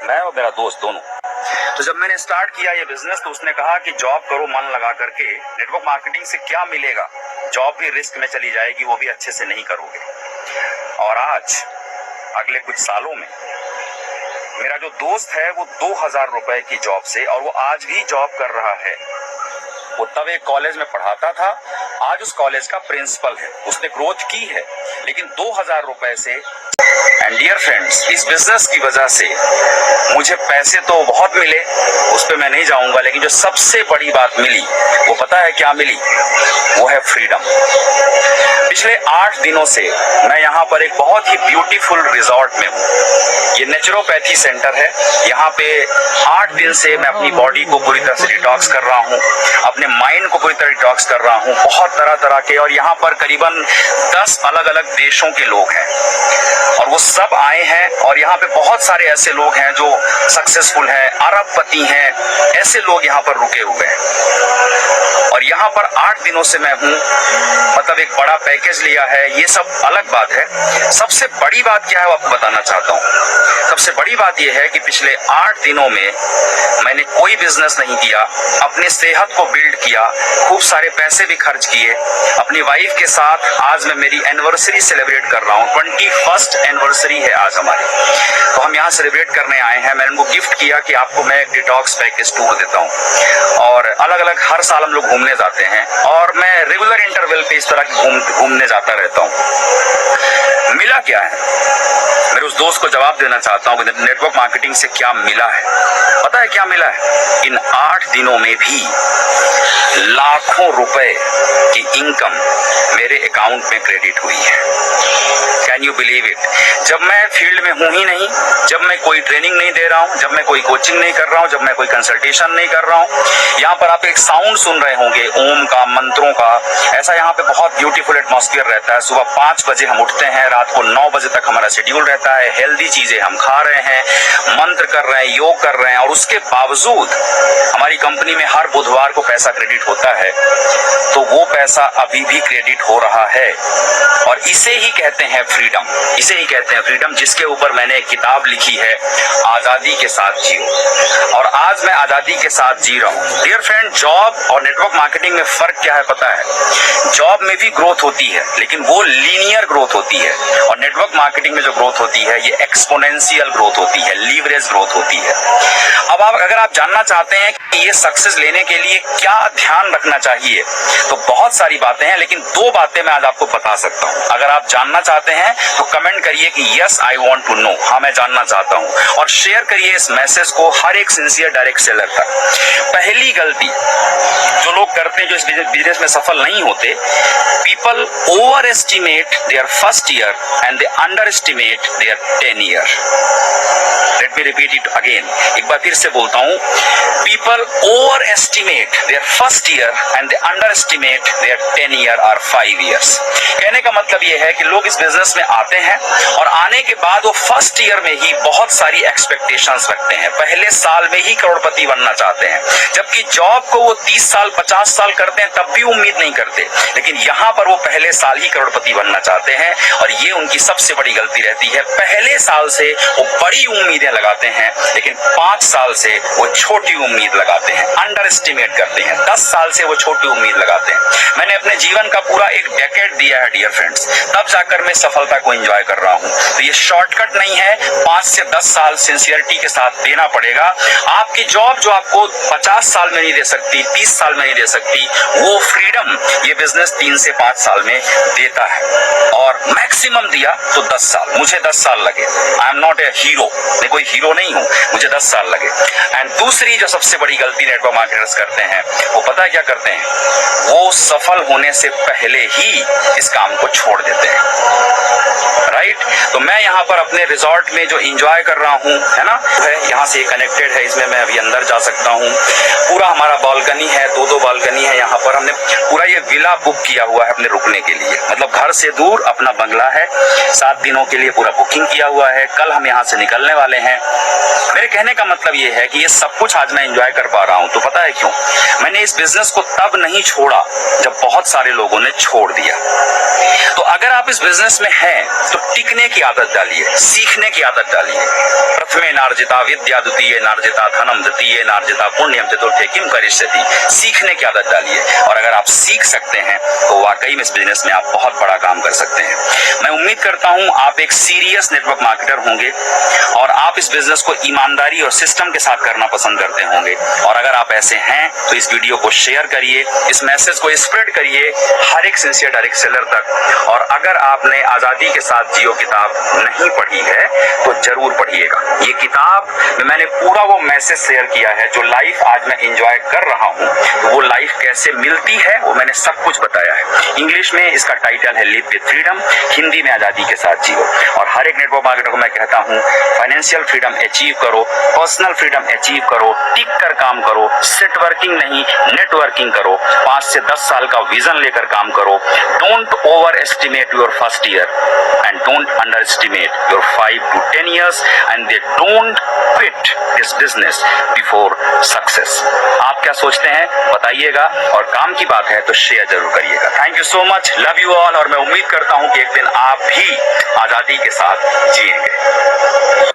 मैं और मेरा दोस्त दोनों। तो जब मैंने स्टार्ट किया ये बिजनेस तो उसने कहा कि जॉब करो मन लगा करके, नेटवर्क मार्केटिंग से क्या मिलेगा, जॉब भी रिस्क में चली जाएगी, वो भी अच्छे से नहीं करोगे। और आज अगले कुछ सालों में मेरा जो दोस्त है वो 2000 रुपए की जॉब से, और वो आज भी जॉब कर रहा है, वो तब एक कॉलेज में पढ़ाता था, आज उस कॉलेज का प्रिंसिपल है। उसने ग्रोथ की है लेकिन 2000 रुपए से। एंड डियर फ्रेंड्स, इस बिजनेस की वजह से मुझे पैसे तो बहुत मिले, उस पर मैं नहीं जाऊंगा, लेकिन जो सबसे बड़ी बात मिली वो पता है क्या मिली? वो है फ्रीडम। पिछले 8 दिनों से मैं यहाँ पर एक बहुत ही ब्यूटीफुल रिजॉर्ट में हूँ। ये नेचुरोपैथी सेंटर है। यहाँ पे 8 दिन से मैं अपनी बॉडी को पूरी तरह से डिटॉक्स कर रहा हूँ, अपने माइंड को पूरी तरह डिटॉक्स कर रहा हूँ, बहुत तरह तरह के। और यहाँ पर करीबन 10 अलग अलग देशों के लोग हैं और वो सब आए हैं। और यहाँ पे बहुत सारे ऐसे लोग हैं जो सक्सेसफुल हैं, अरबपति हैं, ऐसे लोग यहाँ पर रुके हुए हैं। और यहाँ पर 8 दिनों से मैं हूँ, मतलब एक बड़ा पैकेज लिया है, ये सब अलग बात है। सबसे बड़ी बात क्या है वो आपको बताना चाहता हूँ। सबसे बड़ी बात यह है कि पिछले 8 दिनों में मैंने कोई बिजनेस नहीं किया, अपने सेहत को बिल्ड किया, खूब सारे पैसे भी खर्च किए अपनी वाइफ के साथ। आज मैं मेरी एनिवर्सरी सेलिब्रेट कर रहा हूँ, 21st एनिवर्सरी है आज हमारी। तो हम यहाँ सेलिब्रेट करने आए हैं। मैंने उनको गिफ्ट किया कि आपको मैं एक डिटॉक्स पैकेज टूर देता हूँ, और अलग अलग हर साल हम लोग घूमने जाते हैं, और मैं रेगुलर इंटरवल पे इस तरह की घूमने जाता रहता हूँ। मिला क्या है? मेरे उस दोस्त को जवाब देना चाहता हूँ कि नेटवर्क मार्केटिंग से क्या मिला है। पता है क्या मिला है? इन 8 दिनों में भी लाखों रुपए की इनकम मेरे अकाउंट में क्रेडिट हुई है। Can you believe it? जब मैं फील्ड में हूं ही नहीं, जब मैं कोई ट्रेनिंग नहीं दे रहा हूं, जब मैं कोई कोचिंग नहीं कर रहा हूं, जब मैं कोई कंसल्टेशन नहीं कर रहा हूं, यहाँ पर आप एक साउंड सुन रहे होंगे ओम का, मंत्रों का। ऐसा यहाँ पे बहुत ब्यूटीफुल एटमॉस्फेयर रहता है। सुबह 5 बजे हम उठते हैं, रात को 9 बजे तक हमारा शेड्यूल रहता है। हेल्दी चीजें हम खा रहे हैं, मंत्र कर रहे हैं, योग कर रहे हैं, और उसके बावजूद हमारी कंपनी में हर बुधवार को पैसा क्रेडिट होता है। तो वो पैसा अभी भी क्रेडिट हो रहा है, और इसे ही कहते हैं फ्रीडम। इसे ही कहते हैं फ्रीडम, जिसके ऊपर मैंने एक किताब लिखी है, आजादी के साथ जियो। और आज मैं आजादी के साथ जी रहा हूँ। डियर फ्रेंड, जॉब और नेटवर्क मार्केटिंग में फर्क क्या है पता है? जॉब में भी ग्रोथ होती है लेकिन वो लीनियर ग्रोथ होती है, और नेटवर्क मार्केटिंग में जो ग्रोथ होती है ये एक्सपोनेंशियल ग्रोथ होती है, लीवरेज ग्रोथ होती है। अब अगर आप जानना चाहते हैं कि ये सक्सेस लेने के लिए क्या ध्यान रखना चाहिए, तो बहुत सारी बातें हैं, लेकिन 2 बातें मैं आज आपको बता सकता हूं। अगर आप जानना चाहते हैं तो कमेंट करिए कि yes I want to know, हाँ मैं जानना चाहता हूं, और शेयर करिए इस मैसेज को हर एक सिंसियर डायरेक्ट सेलर तक। पहली गलती जो लोग करते हैं, जो इस बिजनेस में सफल नहीं होते, people overestimate their first year and they underestimate their 10 year. Let me repeat it again, एक बार फिर से बोलता हूं। People overestimate their first year and they underestimate their 10 year और 5 ईयर्स। कहने का मतलब यह है कि लोग इस बिजनेस में आते हैं और आने के बाद वो फर्स्ट ईयर में ही बहुत सारी एक्सपेक्टेशंस रखते हैं, पहले साल में ही करोड़पति बनना चाहते हैं, जबकि जॉब को वो 30 साल 50 साल करते हैं तब भी उम्मीद नहीं करते। लेकिन यहाँ पर वो पहले साल ही करोड़पति बनना चाहते हैं, और ये उनकी सबसे बड़ी गलती रहती है। पहले साल से वो बड़ी उम्मीदें लगाते हैं, लेकिन 5 साल से वो छोटी उम्मीद लगाते हैं, अंडर एस्टिमेट करते हैं। 10 साल से वो छोटी उम्मीद लगाते हैं। मैंने अपने जीवन का पूरा एक डेकेड दिया है डियर फ्रेंड्स, तब जाकर मैं सफलता को एंजॉय कर रहा हूँ। तो ये शॉर्टकट नहीं है, 5 से 10 साल सिंसियरिटी के साथ देना पड़ेगा। आपकी जॉब जो आपको 50 साल में नहीं दे सकती, 30 साल में नहीं दे सकती, वो फ्रीडम ये बिजनेस 3 से 5 साल में देता है, और मैक्सिमम दिया तो 10 साल। मुझे 10 साल लगे। I am not a hero, मैं कोई हीरो नहीं हूँ, मुझे 10 साल लगे। एंड दूसरी जो सबसे बड़ी गलती नेटवर्क मार्केटर्स करते हैं, वो पता है क्या करते हैं? वो सफल होने से पहले ही इस काम को छोड़ देते हैं। राइट? तो मैं यहाँ पर अपने रिजॉर्ट में जो एंजॉय कर रहा हूँ, है ना, है यहाँ से कनेक्टेड है, इसमें मैं अभी अंदर जा सकता हूँ। पूरा हमारा बालकनी है, 2-2 बालकनी है यहाँ पर। हमने पूरा ये विला बुक किया हुआ है अपने रुकने के लिए, मतलब घर से दूर अपना बंगला है। 7 दिनों के लिए पूरा बुकिंग किया हुआ है। कल हम यहाँ से निकलने वाले हैं। मेरे कहने का मतलब ये है कि ये सब कुछ आज मैं एंजॉय कर पा रहा हूँ। तो पता है क्यों? मैंने इस बिजनेस को तब नहीं छोड़ा जब बहुत सारे लोगों ने छोड़ दिया। तो अगर आप इस बिजनेस में हैं हैं तो टिकने की आदत डालिए, सीखने की आदत डालिए। प्रथमे नार्जिता विद्या द्वितीये नार्जिता धनम तृतीये नार्जिता पुण्यम चतुर्थे किम करिष्यति। सीखने की आदत डालिए, और अगर आप सीख सकते हैं तो वाकई में इस बिजनेस में आप बहुत बड़ा काम कर सकते हैं। मैं उम्मीद करता हूं आप एक सीरियस नेटवर्क मार्केटर होंगे और आप इस बिजनेस को ईमानदारी और सिस्टम के साथ करना पसंद करते होंगे। और अगर आप ऐसे हैं तो इस वीडियो को शेयर करिए, इस मैसेज को स्प्रेड करिए हर एक सिंसियर डायरेक्ट सेलर तक। और अगर आपने आजादी के साथ जियो किताब नहीं पढ़ी है तो जरूर पढ़िएगा। ये किताब में मैंने पूरा वो मैसेज शेयर किया है, जो लाइफ आज मैं एंजॉय कर रहा हूँ तो वो लाइफ कैसे मिलती है वो मैंने सब कुछ बताया है। इंग्लिश में इसका टाइटल है लिव विद फ्रीडम, हिंदी में आजादी के साथ जियो। और हर एक नेटवर्क मार्केटर को मैं कहता हूँ फाइनेंशियल फ्रीडम अचीव करो, पर्सनल फ्रीडम अचीव करो, टिक कर काम करो, सेट वर्किंग नहीं नेटवर्किंग करो, 5 से 10 साल का विजन लेकर काम करो। Don't over estimate your first year and don't under estimate your 5 to 10 years and they don't quit this business before success। आप क्या सोचते हैं बताइएगा, और काम की बात है तो शेयर जरूर करिएगा। Thank you so much, love you all. और मैं उम्मीद करता हूं कि एक दिन आप भी आजादी के साथ जिएंगे।